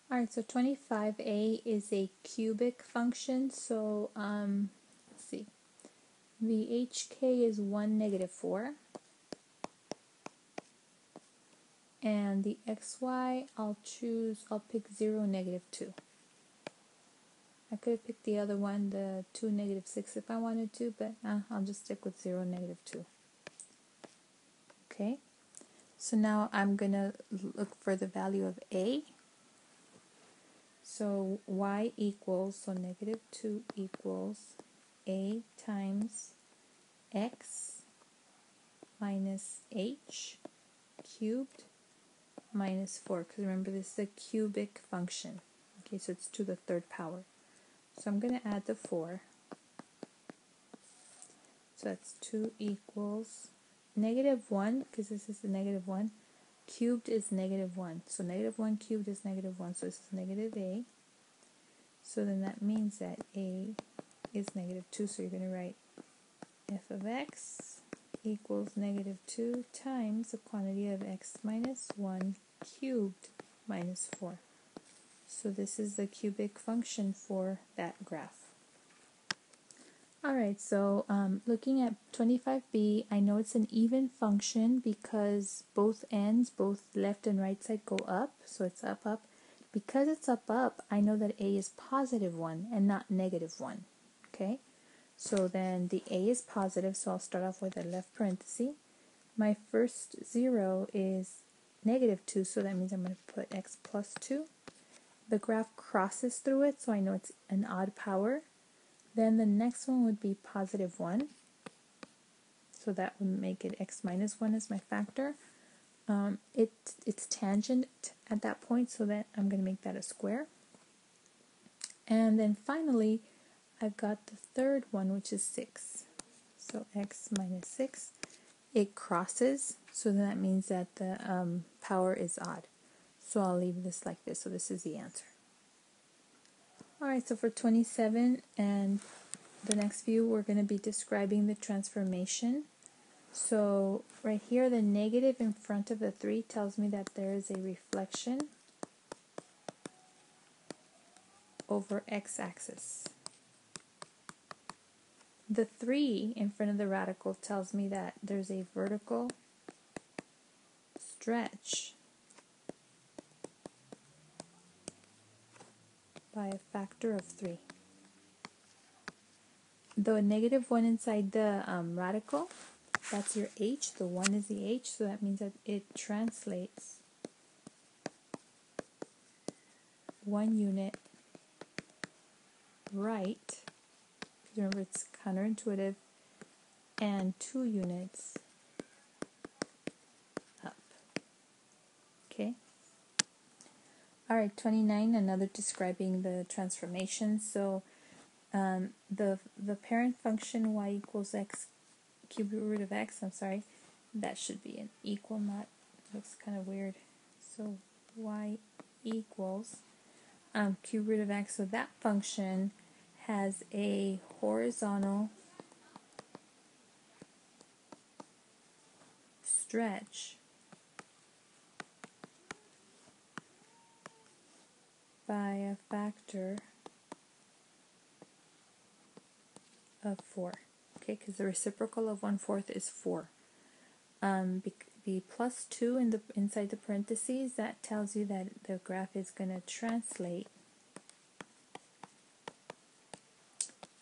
Alright, so 25a is a cubic function, so let's see. The hk is 1, -4, and the xy, I'll pick 0, -2. I could have picked the other one, the 2, -6 if I wanted to, but I'll just stick with 0, -2. Okay, so now I'm going to look for the value of a. So y equals, so -2 equals a times x minus h cubed minus 4, because remember this is a cubic function. Okay, so it's to the third power. So I'm going to add the 4. So that's 2 equals -1, because this is the -1. Cubed is -1. So -1 cubed is -1. So this is -a. So then that means that a is -2. So you're going to write f of x equals -2 times the quantity of x minus 1 cubed minus 4. So this is the cubic function for that graph. Alright, so looking at 25b, I know it's an even function because both ends, both left and right side, go up, so it's up, up. Because it's up, up, I know that a is +1 and not -1, okay? So then the a is positive, so I'll start off with a left parenthesis. My first 0 is -2, so that means I'm going to put x plus 2. The graph crosses through it, so I know it's an odd power. Then the next one would be +1, so that would make it x minus 1 as my factor. It's tangent at that point, so that I'm going to make that a square. And then finally, I've got the third one, which is 6. So x minus 6. It crosses, so that means that the power is odd. So I'll leave this like this, so this is the answer. Alright, so for 27 and the next view, we're going to be describing the transformation. So right here, the negative in front of the 3 tells me that there is a reflection over x-axis. The 3 in front of the radical tells me that there's a vertical stretch by a factor of 3. The -1 inside the radical, that's your h, the 1 is the h, so that means that it translates 1 unit right, remember it's counterintuitive, and 2 units up. Okay? Alright, 29, another describing the transformation. So the parent function y equals x cube root of x, that should be an equal, not, looks kind of weird. So y equals cube root of x, so that function has a horizontal stretch by a factor of 4. Okay, because the reciprocal of 1/4 is 4. The plus 2 inside the parentheses, that tells you that the graph is going to translate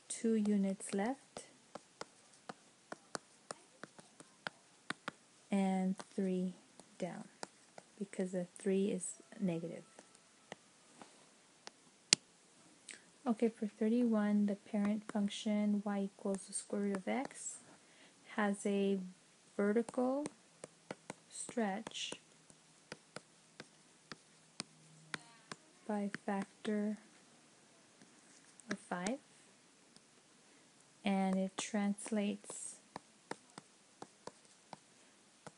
2 units left and 3 down, because the 3 is negative. Okay, for 31, the parent function y equals the square root of x has a vertical stretch by factor of 5, and it translates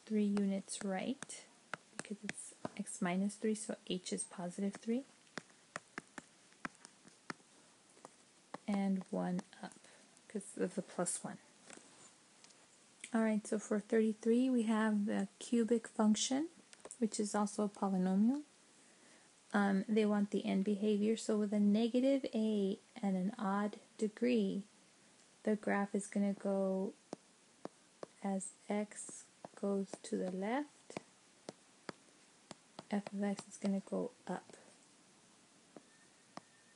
3 units right, because it's x minus 3, so h is +3, and 1 up, because of the +1. Alright, so for 33, we have the cubic function, which is also a polynomial. they want the end behavior. So with a negative a and an odd degree, the graph is going to go as x goes to the left, f of x is going to go up.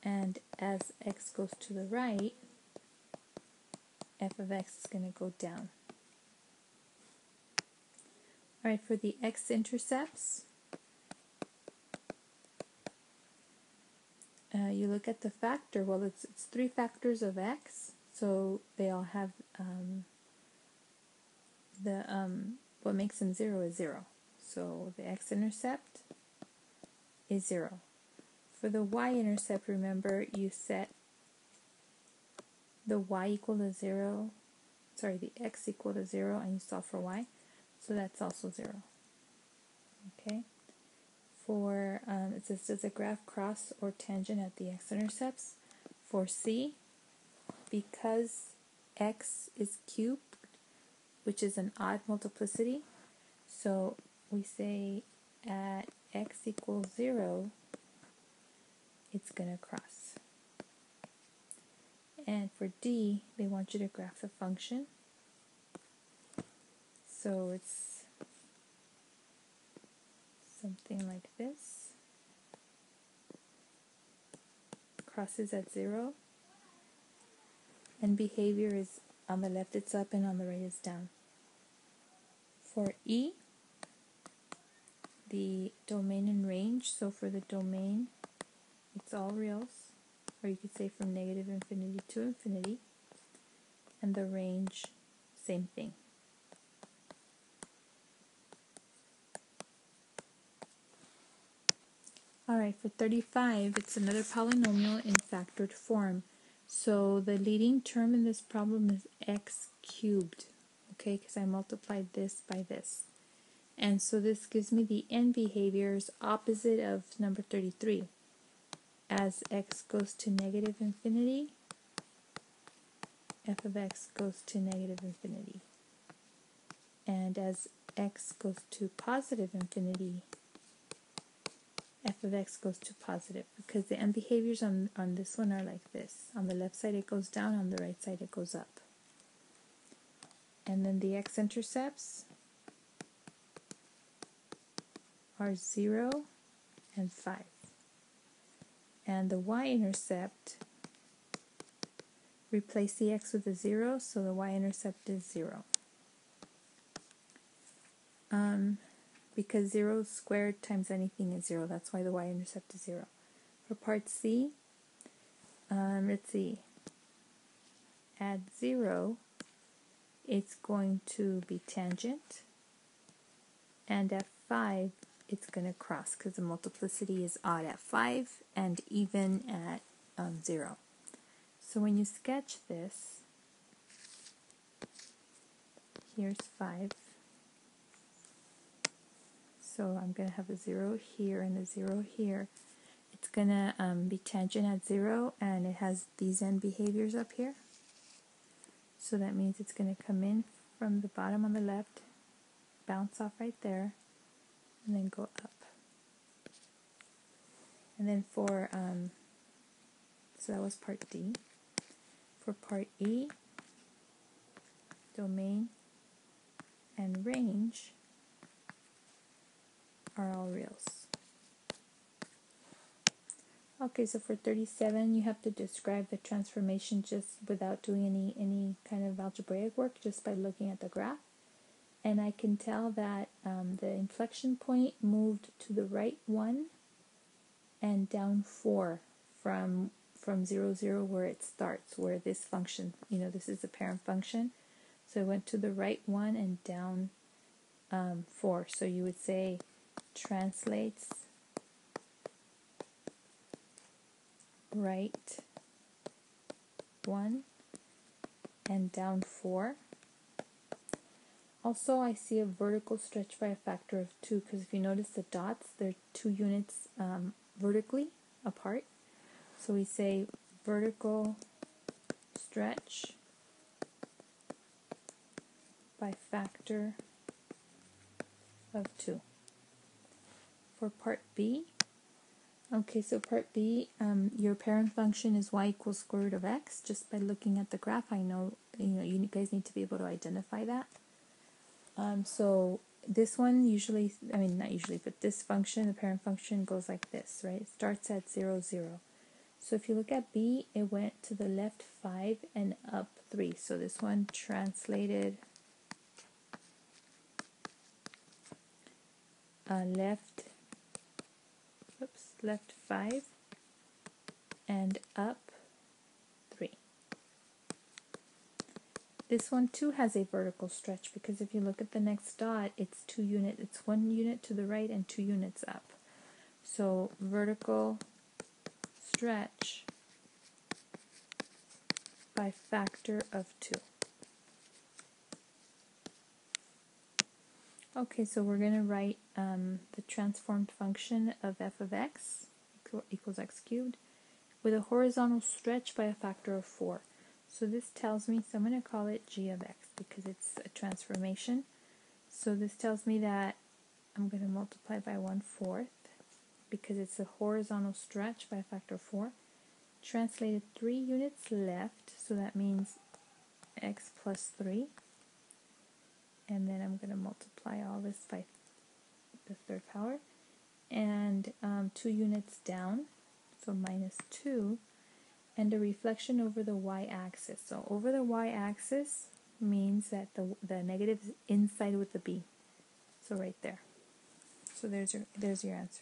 And as x goes to the right, f of x is going to go down. Alright, for the x-intercepts, you look at the factor. Well, it's 3 factors of x, so they all have what makes them 0 is 0. So the x-intercept is 0. For the y-intercept, remember, you set the y equal to 0, sorry, the x equal to 0, and you solve for y, so that's also 0. Okay? For, it says, does a graph cross or tangent at the x-intercepts? For C, because x is cubed, which is an odd multiplicity, so we say at x equals 0, it's going to cross. And for D, they want you to graph the function. So it's something like this. Crosses at 0. And behavior is on the left it's up and on the right is down. For E, the domain and range, so for the domain, it's all reals, or you could say from negative infinity to infinity, and the range, same thing. Alright, for 35, it's another polynomial in factored form. So the leading term in this problem is x cubed, okay, because I multiplied this by this. And so this gives me the end behaviors opposite of number 33. As x goes to negative infinity, f of x goes to negative infinity. And as x goes to positive infinity, f of x goes to positive, because the end behaviors on this one are like this. On the left side it goes down, on the right side it goes up. And then the x-intercepts are 0 and 5. And the y-intercept, replace the x with a 0, so the y-intercept is 0. Because 0 squared times anything is 0, that's why the y-intercept is 0. For part C, let's see, at 0, it's going to be tangent, and at 5, it's going to cross, because the multiplicity is odd at 5 and even at 0. So when you sketch this, here's 5. So I'm going to have a 0 here and a 0 here. It's going to be tangent at 0, and it has these end behaviors up here. So that means it's going to come in from the bottom on the left, bounce off right there, and then go up. And then for, so that was part D. For part E, domain and range are all reals. Okay, so for 37, you have to describe the transformation just without doing any kind of algebraic work, just by looking at the graph. And I can tell that the inflection point moved to the right 1 and down 4 from 0, 0, where it starts, where this function, this is the parent function. So it went to the right 1 and down 4. So you would say translates right 1 and down 4. Also, I see a vertical stretch by a factor of 2, because if you notice the dots, they're 2 units vertically apart. So we say vertical stretch by factor of 2. For part B, Okay, so part B, your parent function is y equals square root of x. Just by looking at the graph, I know you guys need to be able to identify that. So this one usually, I mean not usually, but this function, the parent function, goes like this, right? It starts at 0, 0. So if you look at B, it went to the left 5 and up 3. So this one translated left 5 and up 3. This one too has a vertical stretch because if you look at the next dot, it's 2 units. It's 1 unit to the right and 2 units up. So vertical stretch by factor of 2. Okay, so we're going to write the transformed function of f of x equals x cubed with a horizontal stretch by a factor of 4. So this tells me, so I'm going to call it g of x because it's a transformation. So this tells me that I'm going to multiply by 1/4 because it's a horizontal stretch by a factor of 4. Translated 3 units left, so that means x plus 3. And then I'm going to multiply all this by the third power. And 2 units down, so minus 2. And a reflection over the y-axis. So over the y-axis means that the negative is inside with the b. So right there. So there's your answer.